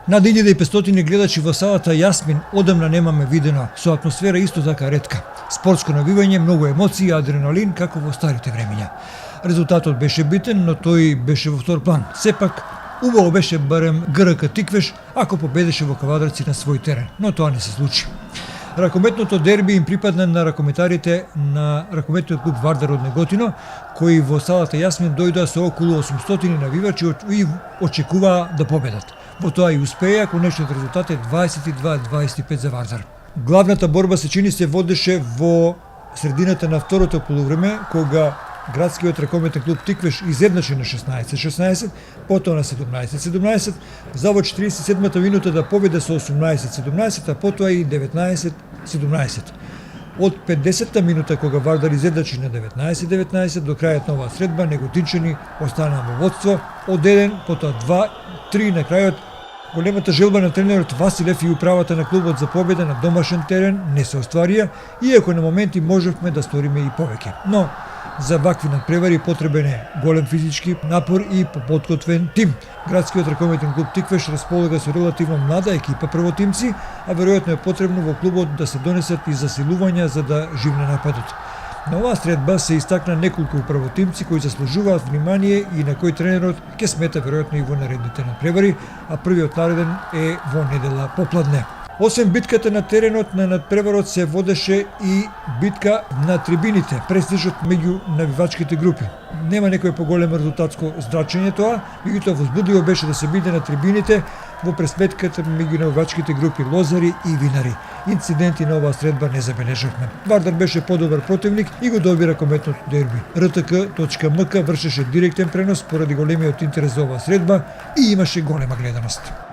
Над 1500 гледачи во салата Јасмин одамна немаме видено, со атмосфера исто така ретка. Спортско навивање, многу емоции и адреналин како во старите времиња. Резултатот беше битен, но тој беше во втор план. Сепак, убаво беше барем ГРК Тиквеш ако победеше во Кавадарци на свој терен, но тоа не се случи. Ракометното дерби им припадна на ракометарите на ракометниот клуб Вардар од Неготино, кои во салата Јасмин дојдоа со околу 800 навивачи и очекуваа да победат. Во тоа и успеа, конечниот резултат е 22-25 за Вардар. Главната борба се чини се водеше во средината на второто полувреме, кога градскиот ракометен клуб Тиквеш изеднаше на 16-16, потоа на 17-17, за во 47-та минута да победе со 18-17, а потоа и 19-17. Од 50-та минута кога Вардар изедначи на 19-19 до крајот на оваа средба, неготинчани останаа во водство од 1, потоа 2, 3 на крајот. Големата желба на тренерот Василев и управата на клубот за победа на домашен терен не се остварија, иако на моменти можевме да сториме и повеќе. Но за вакви надпревари потребен е голем физички напор и подготвен тим. Градскиот ракометен клуб Тиквеш располага со релативно млада екипа првотимци, а веројатно е потребно во клубот да се донесат и засилувања за да живне нападот. На оваа средба се истакна неколку првотимци кои заслужуваат внимание и на кој тренерот ќе смета веројатно и во наредните надпревари, а првиот нареден е во недела попладне. Освен битката на теренот на надпреварот се водеше и битка на трибините, престижот меѓу навивачките групи. Нема некој поголемо резултатско здрачење тоа, меѓутоа возбудливо беше да се биде на трибините во пресметката меѓу навивачките групи лозари и винари. Инциденти на оваа средба не забележавме. Вардар беше подобар противник и го доби ракометното дерби. РТК.МК вршеше директен пренос поради големиот интерес за оваа средба и имаше голема гледаност.